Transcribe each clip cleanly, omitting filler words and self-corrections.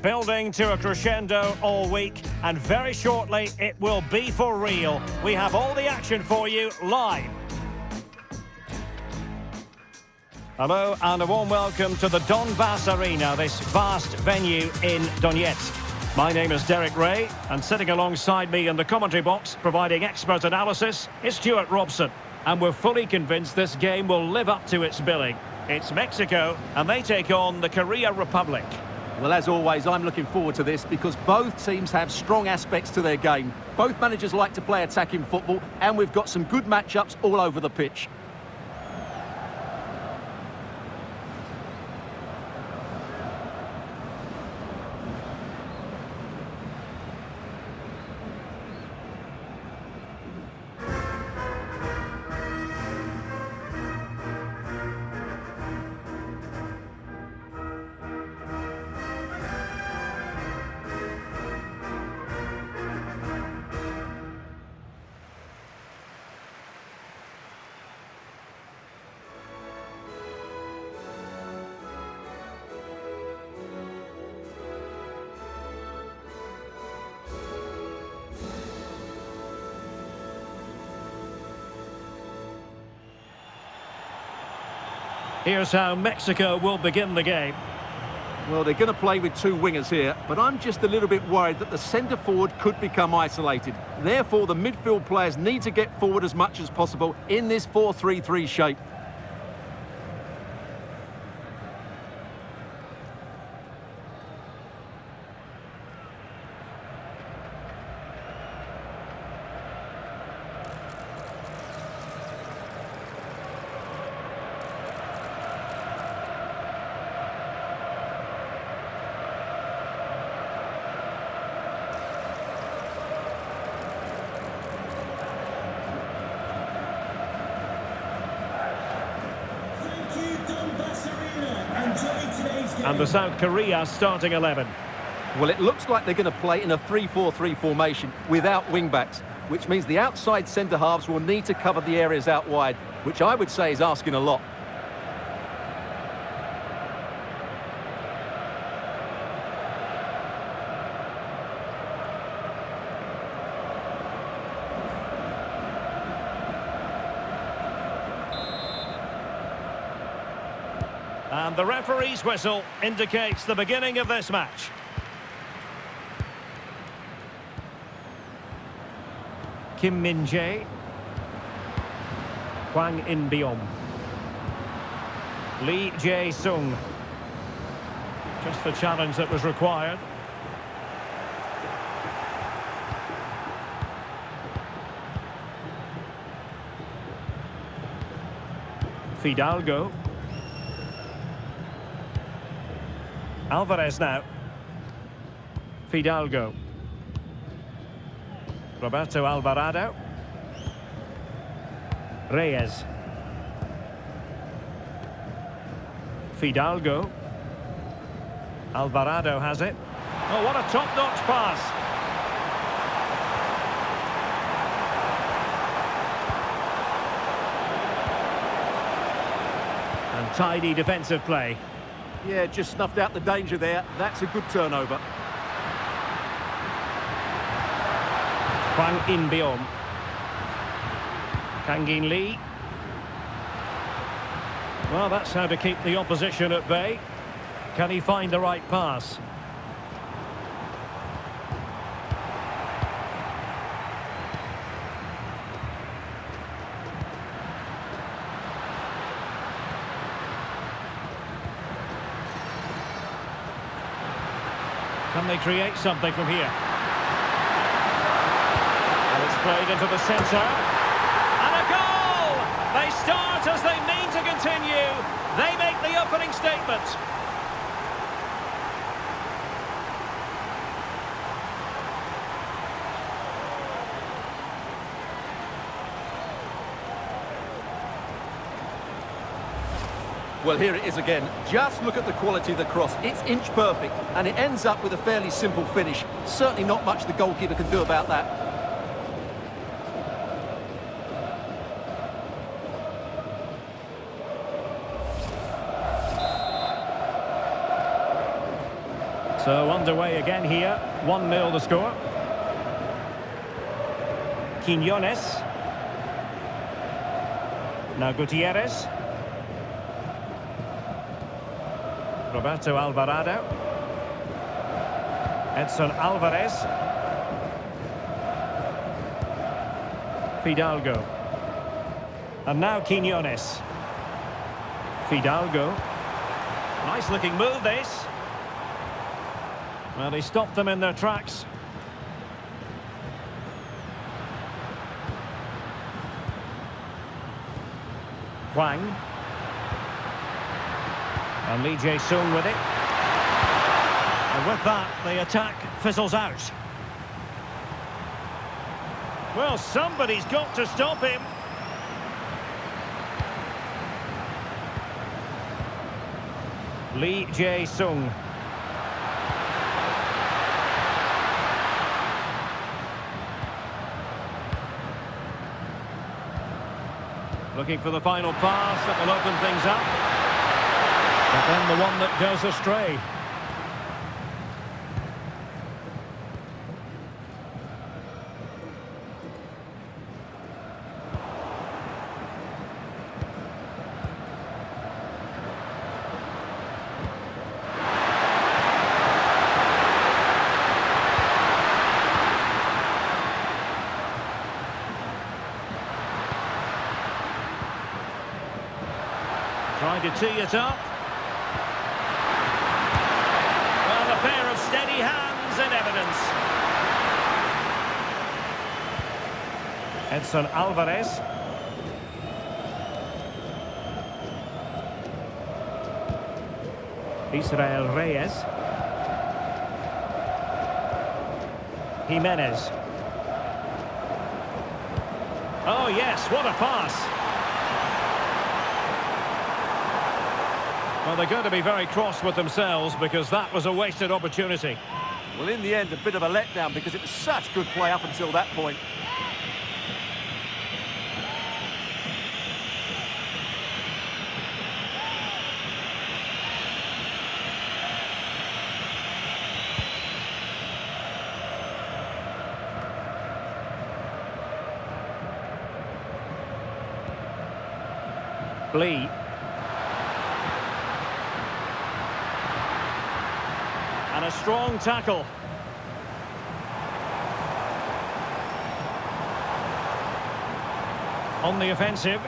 building to a crescendo all week, and very shortly it will be for real. We have all the action for you live. Hello and a warm welcome to the Donbass Arena, this vast venue in Donetsk. My name is Derek Ray, and sitting alongside me in the commentary box, providing expert analysis, is Stuart Robson. And we're fully convinced this game will live up to its billing. It's Mexico, and they take on the Czech Republic. Well, as always, I'm looking forward to this because both teams have strong aspects to their game. Both managers like to play attacking football, and we've got some good matchups all over the pitch. Here's how Mexico will begin the game. Well, they're going to play with two wingers here, but I'm just a little bit worried that the centre-forward could become isolated. Therefore, the midfield players need to get forward as much as possible in this 4-3-3 shape. And the South Korea starting 11. Well, it looks like they're going to play in a 3-4-3 formation without wing-backs, which means the outside centre-halves will need to cover the areas out wide, which I would say is asking a lot. And the referee's whistle indicates the beginning of this match. Kim Min-jae. Hwang In-beom. Lee Jae-sung. Just the challenge that was required. Fidalgo. Alvarez now. Fidalgo. Roberto Alvarado. Reyes. Fidalgo. Alvarado has it. Oh, what a top-notch pass. And tidy defensive play. Yeah, just snuffed out the danger there. That's a good turnover. Hwang In-beom. Kang-in Lee. Well, that's how to keep the opposition at bay. Can he find the right pass? Can they create something from here? And it's played into the centre. And a goal! They start as they mean to continue. They make the opening statement. Well, here it is again. Just look at the quality of the cross. It's inch perfect, and it ends up with a fairly simple finish. Certainly not much the goalkeeper can do about that. So underway again here. 1-0 the score. Quiñones. Now Gutierrez. Roberto Alvarado. Edson Alvarez. Fidalgo. And now Quiñones. Fidalgo. Nice looking move this. Well, he stopped them in their tracks. Hwang. And Lee Jae-sung with it. And with that, the attack fizzles out. Well, somebody's got to stop him. Lee Jae-sung. Looking for the final pass that will open things up. But then the one that goes astray. Trying to tee it up. Well, a pair of steady hands in evidence. Edson Alvarez. Israel Reyes. Jimenez. Oh yes, what a pass. Well, they're going to be very cross with themselves because that was a wasted opportunity. Well, in the end, a bit of a letdown because it was such good play up until that point. Lee. And a strong tackle. On the offensive.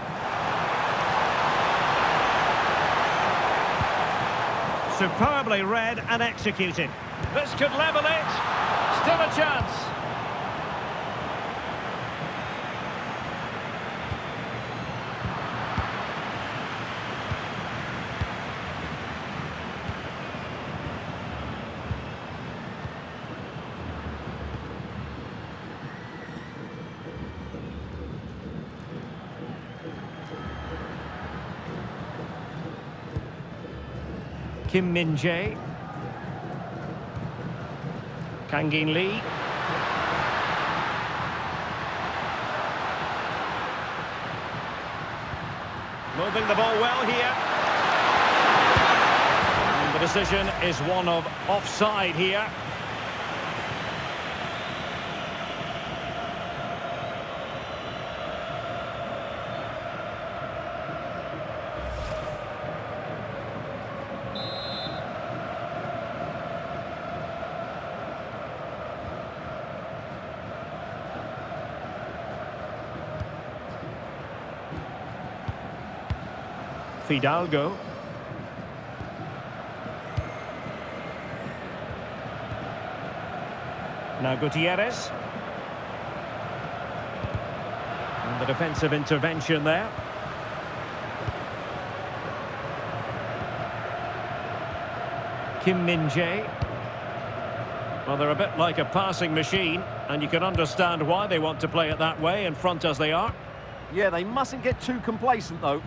Superbly read and executed. This could level it. Still a chance. Kim Min-jae. Kang-in Lee. Moving the ball well here. And the decision is one of offside here. Fidalgo. Now Gutierrez. And the defensive intervention there. Kim Min-jae. Well, they're a bit like a passing machine, and you can understand why they want to play it that way, in front as they are. Yeah, they mustn't get too complacent, though.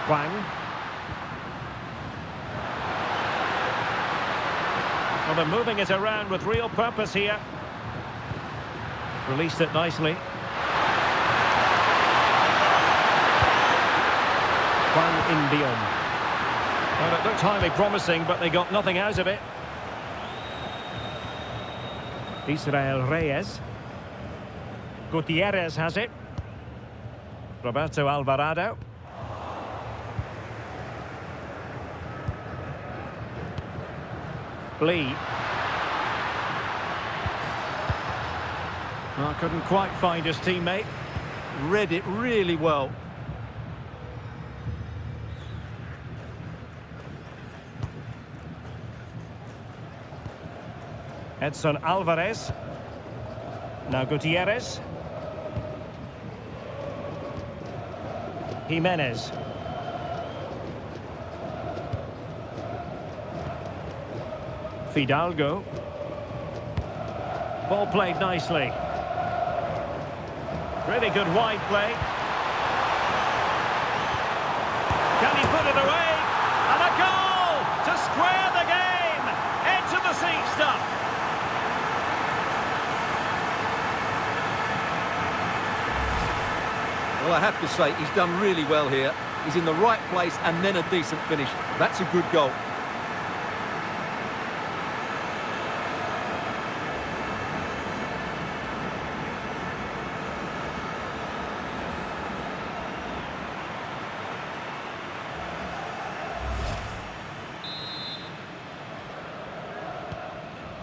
Hwang. Well, they're moving it around with real purpose here. Released it nicely. Hwang In-beom. Well, it looked highly promising, but they got nothing out of it. Israel Reyes. Gutierrez has it. Roberto Alvarado. Lee. Oh, couldn't quite find his teammate. Read it really well. Edson Alvarez. Now Gutierrez. Jimenez. Fidalgo. Ball played nicely. Really good wide play. Can he put it away? And a goal to square the game. Edge of the seat stuff. Well, I have to say, he's done really well here. He's in the right place and then a decent finish. That's a good goal.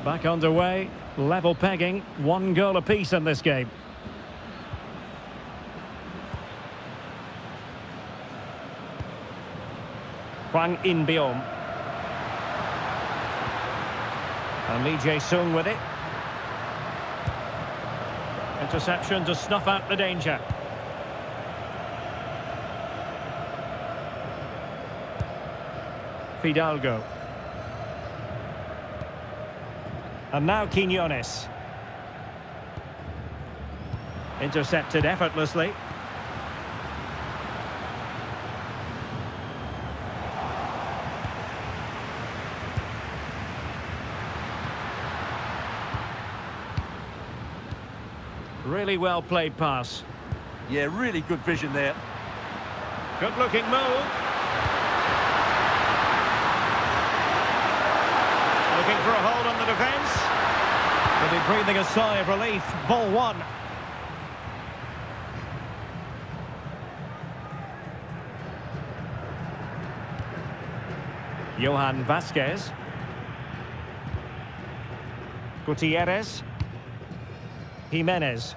Back underway, level pegging, 1 goal apiece in this game. Hwang In-beom. And Lee Jae-sung with it. Interception to snuff out the danger. Fidalgo. And now Quiñones. Intercepted effortlessly. Really well played pass. Yeah, really good vision there. Good looking move. Looking for a hold on the defence. Will be breathing a sigh of relief. Ball one. Johan Vasquez. Gutierrez. Jimenez.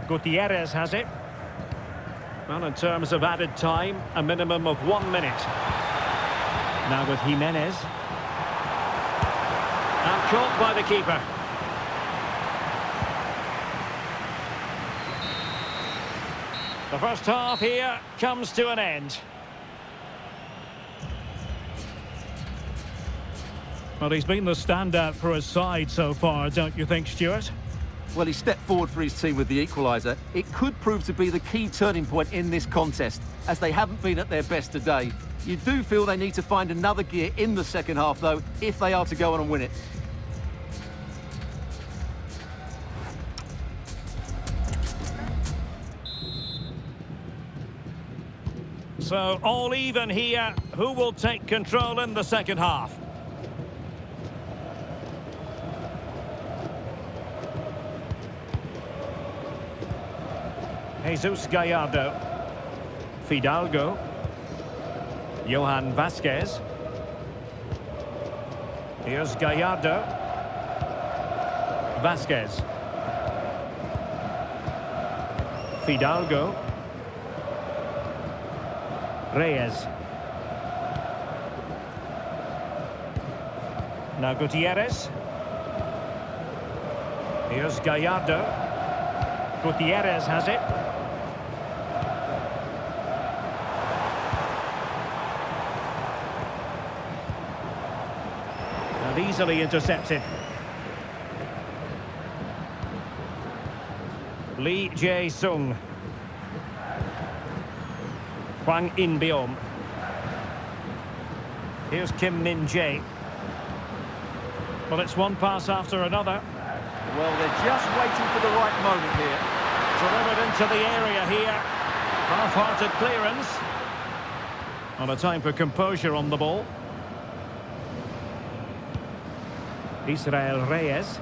Gutierrez has it. Well, in terms of added time, a minimum of 1 minute. Now with Jimenez. And caught by the keeper. The first half here comes to an end. Well, he's been the standout for his side so far, don't you think, Stuart? Well, he stepped forward for his team with the equaliser. It could prove to be the key turning point in this contest, as they haven't been at their best today. You do feel they need to find another gear in the second half, though, if they are to go on and win it. So, all even here. Who will take control in the second half? Jesus Gallardo. Fidalgo. Johan Vasquez. Here's Gallardo. Vasquez. Fidalgo. Reyes. Now Gutierrez. Here's Gallardo. Gutierrez has it. And easily intercepted. Lee Jae-sung. Hwang In-beom. Here's Kim Min-jae. Well, it's one pass after another. Well, they're just waiting for the right moment here. Delivered into the area here. Half-hearted clearance. On a time for composure on the ball. Israel Reyes.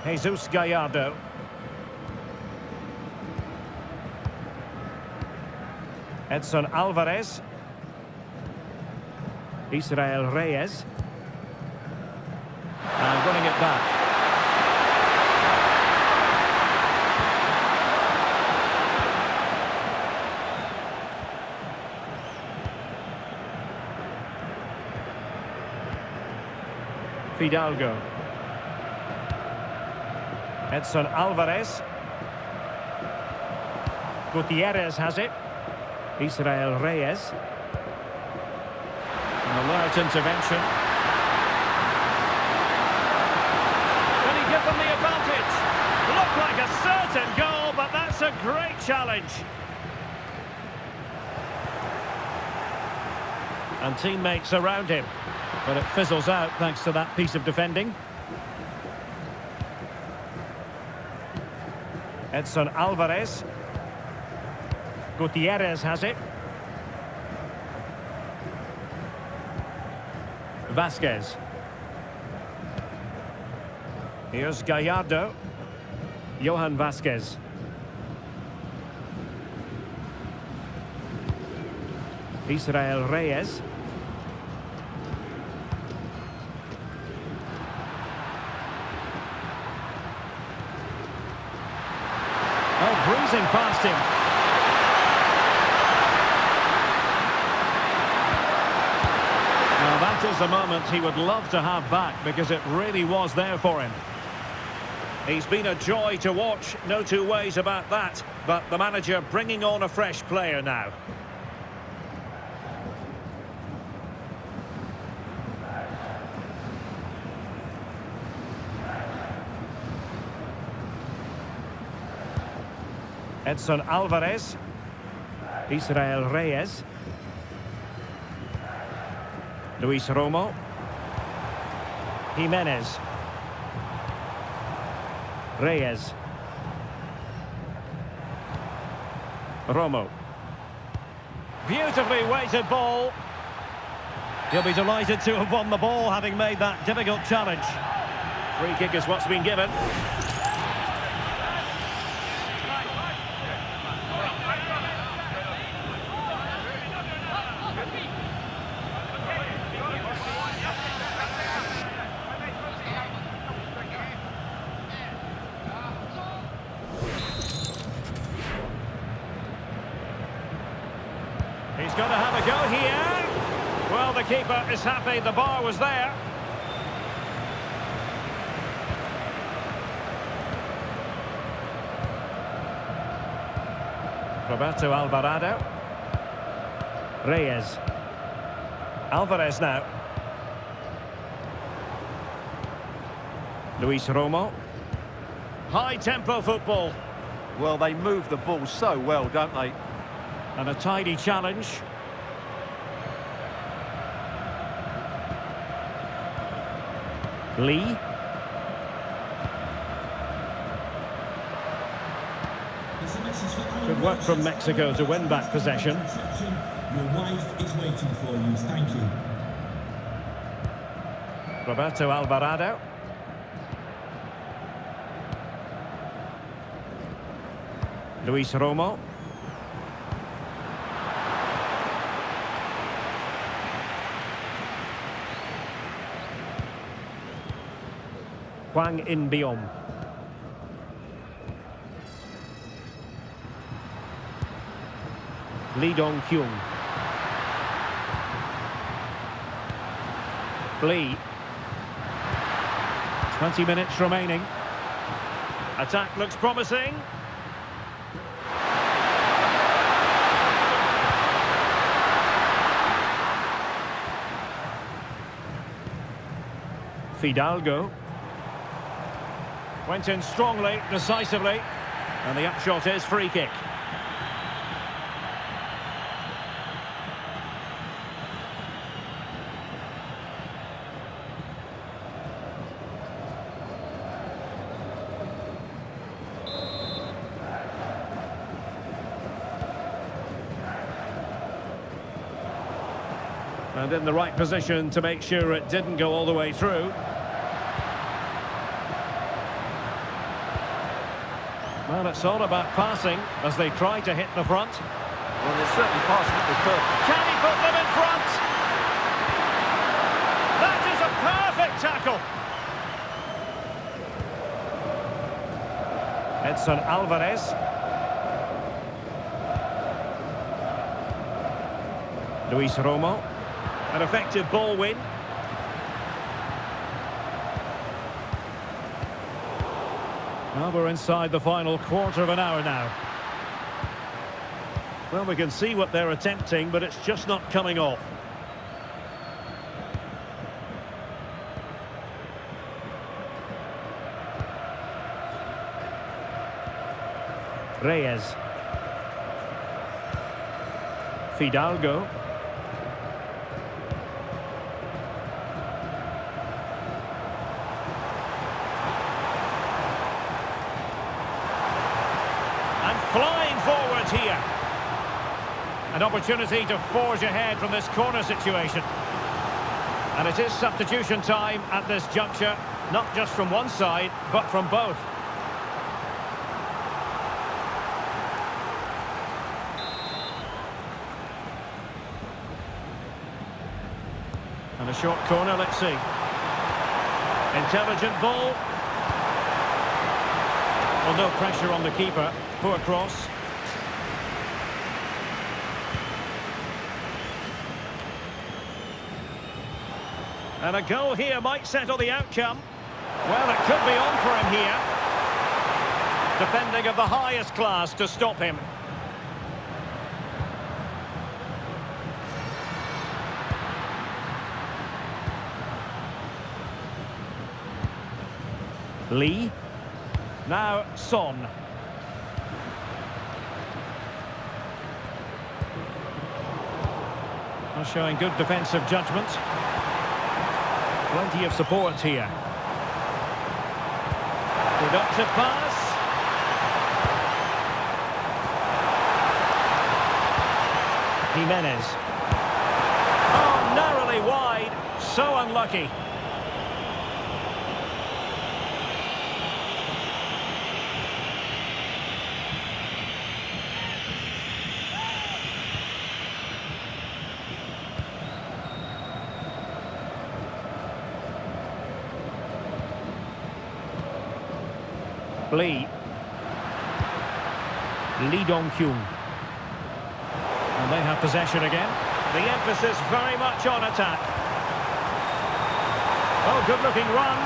Jesus Gallardo. Edson Alvarez. Israel Reyes. And winning it back. Fidalgo. Edson Alvarez. Gutierrez has it. Israel Reyes. An alert intervention. Can he give them the advantage? Looked like a certain goal, but that's a great challenge. And teammates around him. But it fizzles out thanks to that piece of defending. Edson Alvarez. Gutierrez has it. Vasquez. Here's Gallardo. Johan Vasquez. Israel Reyes. Oh, breezing past him. Now that is the moment he would love to have back, because it really was there for him. He's been a joy to watch, no two ways about that, but the manager bringing on a fresh player now. Edson Alvarez. Israel Reyes. Luis Romo. Jimenez. Reyes. Romo. Beautifully weighted ball. He'll be delighted to have won the ball, having made that difficult challenge. Free kick is what's been given. He's going to have a go here. Well, the keeper is happy the bar was there. Roberto Alvarado. Reyes. Alvarez now. Luis Romo. High-tempo football. Well, they move the ball so well, don't they? And a tidy challenge. Lee. Good work from Mexico to win back possession. Your wife is waiting for you. Thank you. Roberto Alvarado. Luis Romo. Hwang In-beom. Lee Dong-kyung. Lee. 20 minutes remaining. Attack looks promising. Fidalgo. Went in strongly, decisively. And the upshot is free kick. And in the right position to make sure it didn't go all the way through. Well, it's all about passing as they try to hit the front. Well, they're certainly passing it with purpose. Can he put them in front? That is a perfect tackle. Edson Alvarez. Luis Romo. An effective ball win. Well, we're inside the final quarter of an hour now. Well, we can see what they're attempting, but it's just not coming off. Reyes. Fidalgo. And flying forward here. An opportunity to forge ahead from this corner situation. And it is substitution time at this juncture, not just from one side, but from both. And a short corner, let's see. Intelligent ball. Well, no pressure on the keeper. Poor cross. And a goal here might settle the outcome. Well, it could be on for him here. Defending of the highest class to stop him. Lee. Now Son. Well, showing good defensive judgment. Plenty of support here. Productive pass. Jimenez. Oh, narrowly wide. So unlucky. Lee. Lee Dong-kyung. And they have possession again. The emphasis very much on attack. Oh, good-looking run.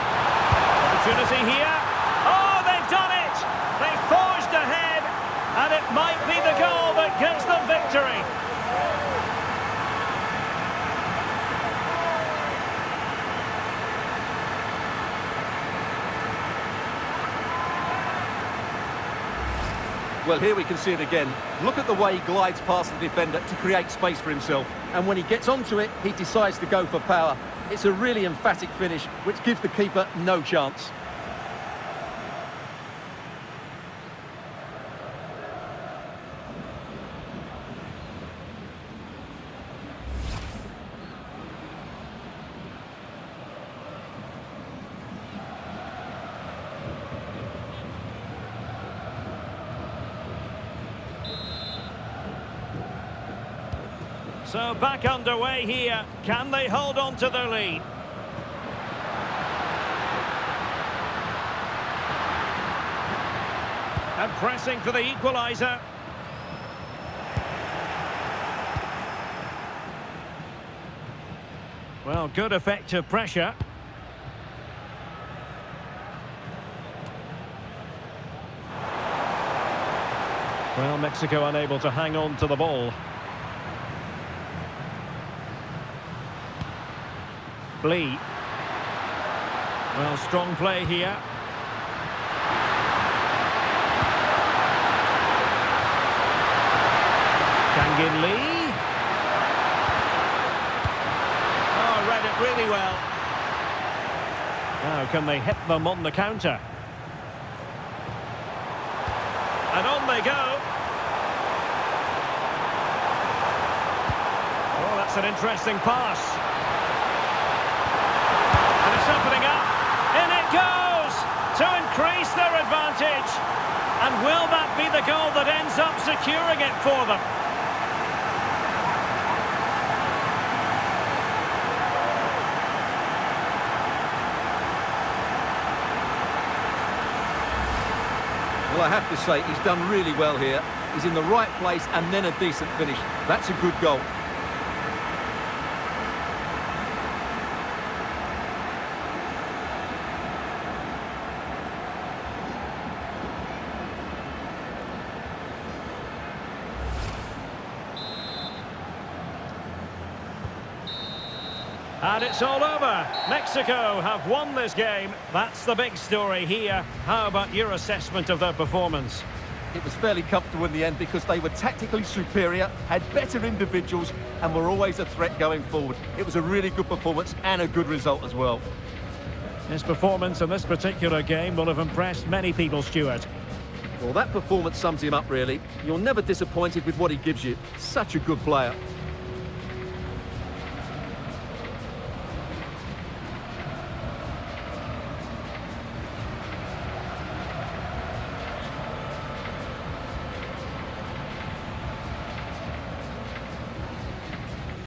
Opportunity here. Oh, they've done it! They forged ahead, and it might be the goal that gives them victory. Well, here we can see it again. Look at the way he glides past the defender to create space for himself. And when he gets onto it, he decides to go for power. It's a really emphatic finish, which gives the keeper no chance. So back underway here. Can they hold on to their lead? And pressing for the equaliser. Well, good effective pressure. Well, Mexico unable to hang on to the ball. Lee. Well, strong play here. Kang-in Lee. Oh, read it really well. Now, can they hit them on the counter? And on they go. That's an interesting pass. And it's opening up. In it goes to increase their advantage. And will that be the goal that ends up securing it for them? Well, I have to say, he's done really well here. He's in the right place and then a decent finish. That's a good goal. And it's all over. Mexico have won this game. That's the big story here. How about your assessment of their performance? It was fairly comfortable in the end because they were tactically superior, had better individuals, and were always a threat going forward. It was a really good performance and a good result as well. His performance in this particular game will have impressed many people, Stuart. Well, that performance sums him up, really. You're never disappointed with what he gives you. Such a good player.